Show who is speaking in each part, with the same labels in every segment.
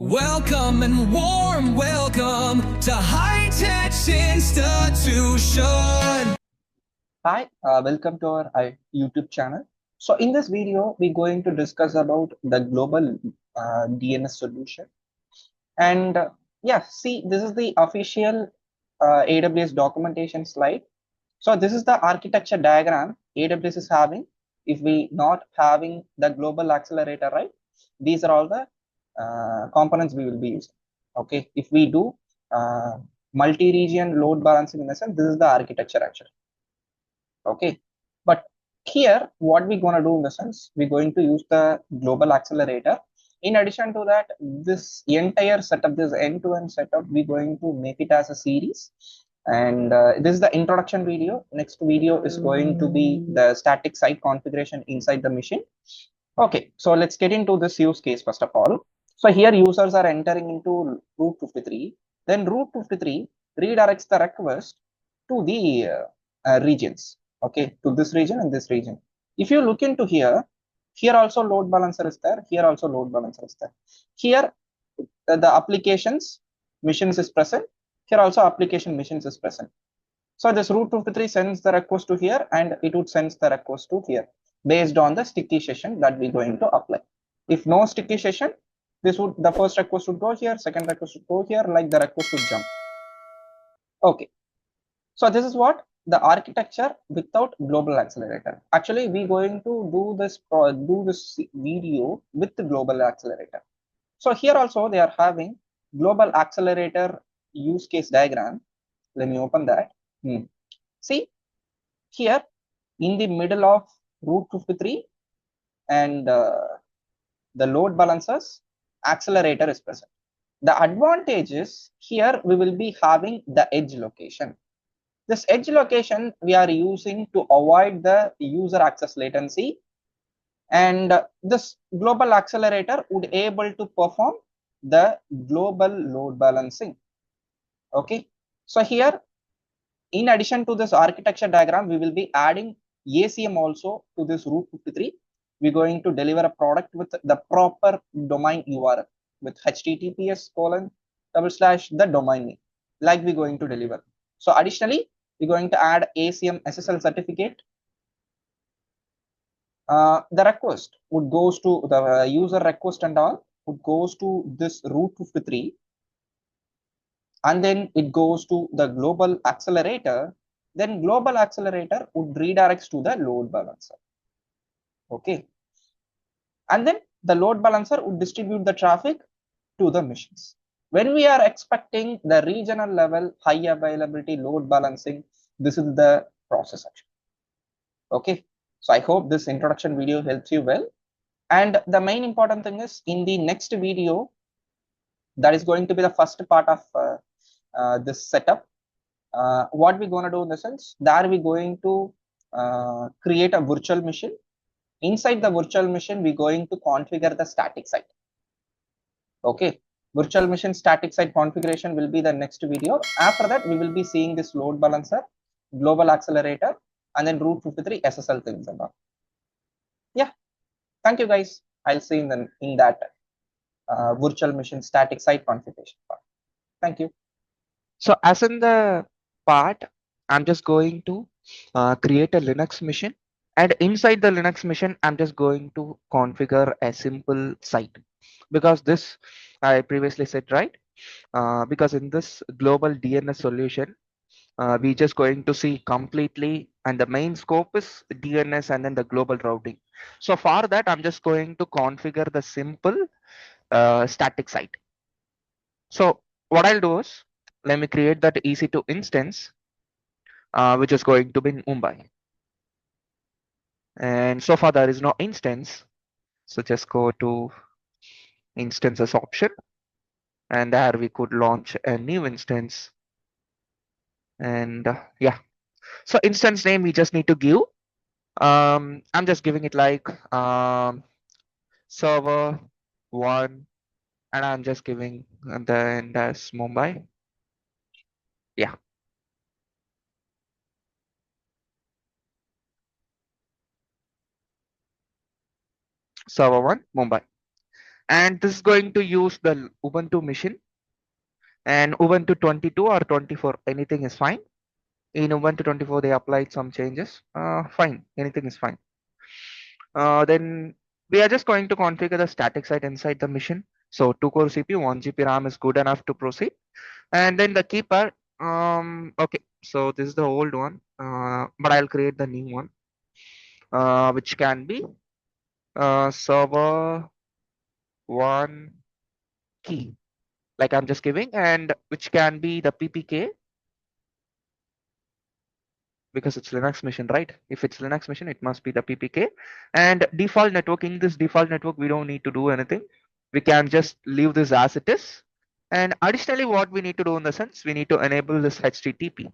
Speaker 1: Welcome and warm welcome to High Tech Institution.
Speaker 2: Hi, welcome to our YouTube channel. So in this video, we're going to discuss about the global DNS solution. And see, this is the official AWS documentation slide. So this is the architecture diagram AWS is having. If we not having the global accelerator, right? These are all the components we will be using. Okay, if we do multi-region load balancing in the sense, this is the architecture actually. Okay, but here what we're going to do in the sense, we're going to use the global accelerator. In addition to that, this entire setup, this end-to-end setup, we're going to make it as a series. And this is the introduction video. Next video is going to be the static site configuration inside the machine. Okay, so let's get into this use case first of all. So here users are entering into Route 53. Then Route 53 redirects the request to the regions. Okay, to this region and this region. If you look into here also load balancer is there. Here also load balancer is there. Here the applications missions is present. Here also application missions is present. So this Route 53 sends the request to here and it would send the request to here based on the sticky session that we're going to apply. If no sticky session, the first request would go here, second request would go here, like the request would jump. Okay. So this is what the architecture without global accelerator. Actually, we're going to do this video with the global accelerator. So here also they are having global accelerator use case diagram. Let me open that. See here in the middle of Route 53 and the load balancers, accelerator is present. The advantage is here we will be having the edge location. This edge location we are using to avoid the user access latency, and this global accelerator would able to perform the global load balancing. Okay, so here in addition to this architecture diagram, we will be adding ACM also to this Route 53. We're going to deliver a product with the proper domain URL with https:// the domain name, like we're going to deliver. So additionally, we're going to add ACM SSL certificate. The request would goes to the user request and all would goes to this Route 53. And then it goes to the global accelerator. Then global accelerator would redirects to the load balancer. Okay, and then the load balancer would distribute the traffic to the machines. When we are expecting the regional level high availability load balancing, this is the process action. Okay, so I hope this introduction video helps you well. And the main important thing is in the next video, that is going to be the first part of this setup. What we're going to do in the sense that we're going to create a virtual machine. Inside the virtual machine, we're going to configure the static site. Okay, virtual machine static site configuration will be the next video. After that, we will be seeing this load balancer, global accelerator, and then Route 53 SSL things and all. Yeah, thank you guys. I'll see you in that virtual machine static site configuration part. Thank you.
Speaker 3: So as in the part, I'm just going to create a Linux machine, and inside the Linux machine, I'm just going to configure a simple site, because this I previously said, right? Because in this global DNS solution, we just going to see completely, and the main scope is DNS and then the global routing. So for that, I'm just going to configure the simple static site. So what I'll do is, let me create that EC2 instance, which is going to be in Mumbai. And so far there is no instance. So just go to instances option, and there we could launch a new instance. And yeah, so instance name we just need to give. I'm just giving it like server 1, and I'm just giving the end as Mumbai. Yeah. Server 1 Mumbai. And this is going to use the Ubuntu machine, and Ubuntu 22 or 24, anything is fine. In Ubuntu 24, they applied some changes. Fine, anything is fine. Then we are just going to configure the static site inside the machine. So 2 core CPU, 1 GB RAM is good enough to proceed. And then the keeper, okay, so this is the old one, but I'll create the new one, which can be server one key, like I'm just giving, and which can be the PPK, because it's Linux machine, right? If it's Linux machine, it must be the PPK. And default network, in this default network, we don't need to do anything. We can just leave this as it is. And additionally, what we need to do in the sense, we need to enable this HTTP.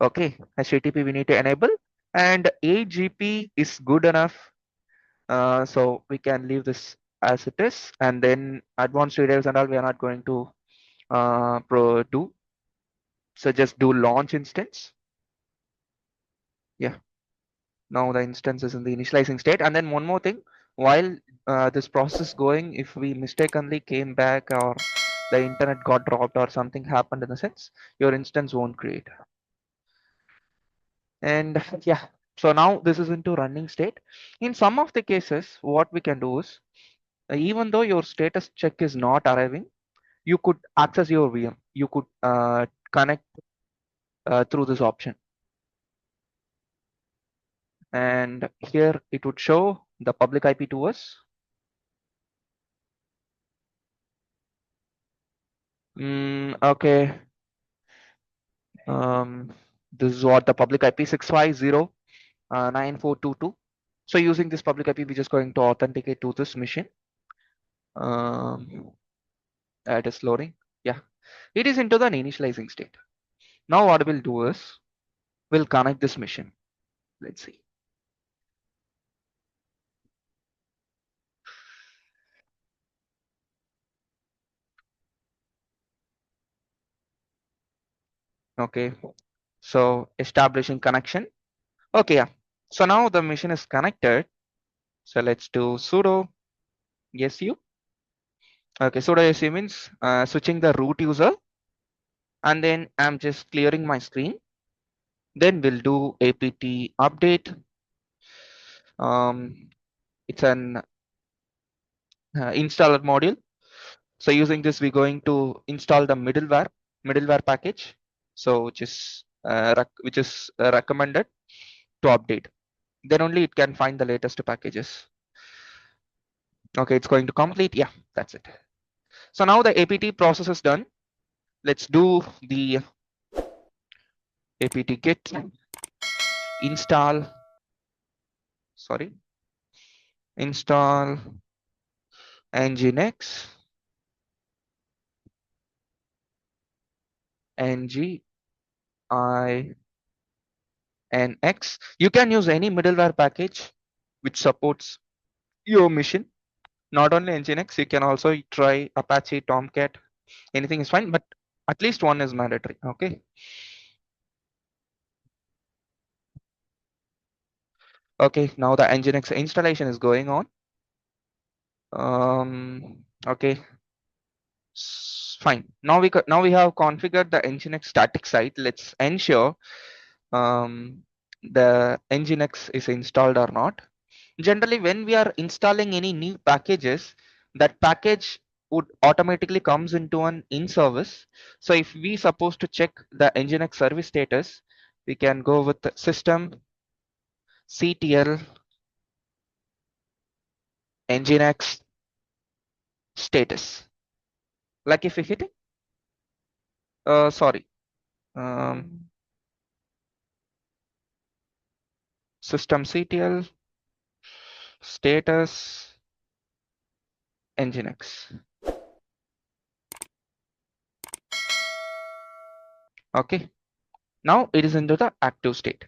Speaker 3: Okay, HTTP we need to enable, and 8GP is good enough. So we can leave this as it is, and then advanced readers and all we are not going to do. So just do launch instance. Yeah. Now the instance is in the initializing state. And then one more thing, while this process going, if we mistakenly came back or the internet got dropped or something happened in the sense, your instance won't create. And yeah, so now this is into running state. In some of the cases, what we can do is, even though your status check is not arriving, you could access your VM. You could connect through this option. And here it would show the public IP to us. Okay. This is what the public IP 6509422. So using this public IP, we're just going to authenticate to this machine. It is loading. Yeah, it is into the initializing state. Now what we'll do is we'll connect this machine. Let's see. Okay, so establishing connection. Okay, yeah. So now the machine is connected. So let's do sudo su. Okay, sudo su means switching the root user, and then I'm just clearing my screen. Then we'll do apt update. It's an installer module. So using this, we're going to install the middleware package. So which is recommended to update. Then only it can find the latest packages. Okay, it's going to complete. Yeah, that's it. So now the apt process is done. Let's do the apt get install. Sorry, install nginx nginx. You can use any middleware package which supports your machine. Not only nginx, you can also try Apache, Tomcat. Anything is fine, but at least one is mandatory. Okay. Okay, now the nginx installation is going on. Okay, fine. Now we have configured the nginx static site. Let's ensure the nginx is installed or not. Generally, when we are installing any new packages, that package would automatically comes into an in service. So if we supposed to check the nginx service status, we can go with the system ctl nginx status. Like if we hit it, sorry, system ctl status nginx. Okay, now it is into the active state,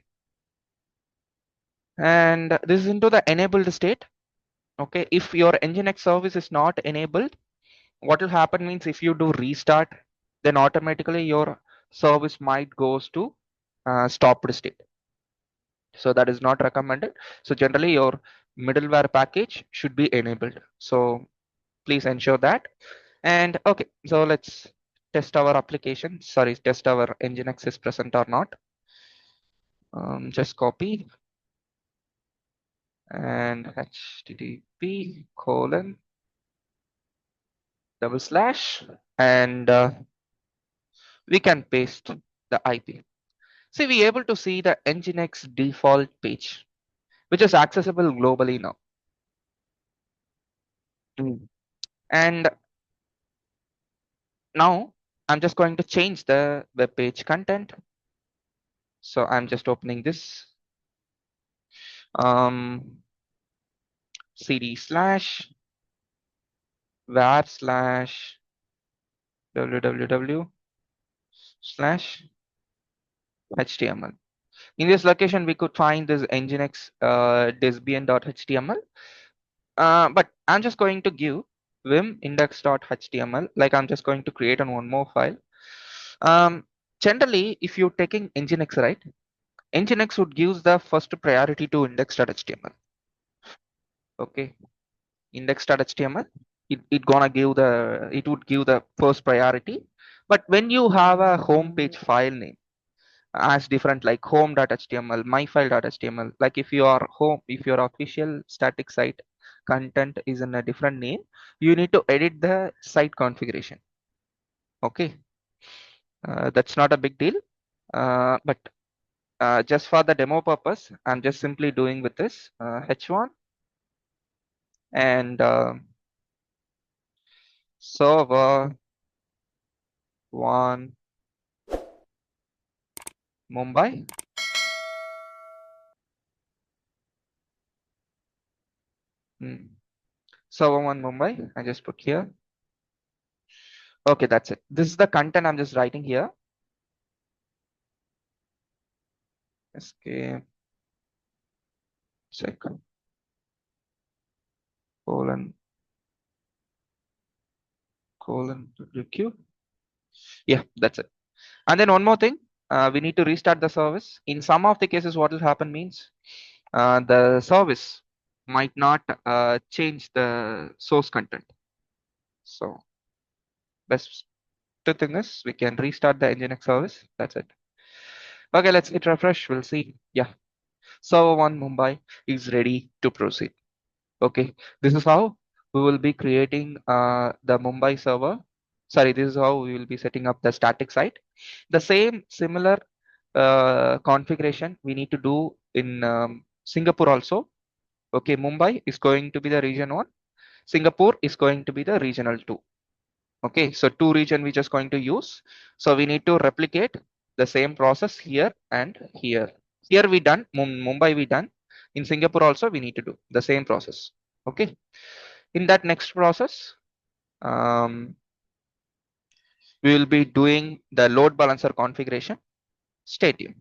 Speaker 3: and this is into the enabled state. Okay, if your nginx service is not enabled, what will happen means if you do restart, then automatically your service might goes to stopped state. So that is not recommended. So generally your middleware package should be enabled. So Please ensure that. And okay, so let's test our application. Sorry, test our Nginx is present or not. Just copy and http:// and we can paste the IP. See, we able to see the Nginx default page, which is accessible globally now. And now I'm just going to change the web page content. So I'm just opening this cd/var/www/html. In this location, we could find this nginx desbian.html. But I'm just going to give vim index.html. Like I'm just going to create one more file. Generally, if you're taking nginx, right, nginx would give the first priority to index.html. Okay, index.html. It would give the first priority. But when you have a home page file name as different, like home.html, myfile.html, like if your official static site content is in a different name, you need to edit the site configuration. Okay, that's not a big deal. But just for the demo purpose, I'm just simply doing with this h1 and server 1 Mumbai. Server 1 Mumbai. I just put here. Okay, that's it. This is the content I'm just writing here. Escape. Check. Colon yeah, that's it. And then one more thing, we need to restart the service. In some of the cases, what will happen means the service might not change the source content. So best thing is we can restart the nginx service. That's it. Okay, let's hit refresh. We'll see. Yeah, server 1 Mumbai is ready to proceed. Okay, this is how we will be creating the Mumbai server. Sorry, this is how we will be setting up the static site. The same similar configuration we need to do in Singapore also. Okay, Mumbai is going to be the region 1. Singapore is going to be the regional 2. Okay, so 2 region we just going to use. So we need to replicate the same process here and here. Here we done, Mumbai we done. In Singapore also we need to do the same process. Okay, in that next process, we will be doing the load balancer configuration. Stay tuned.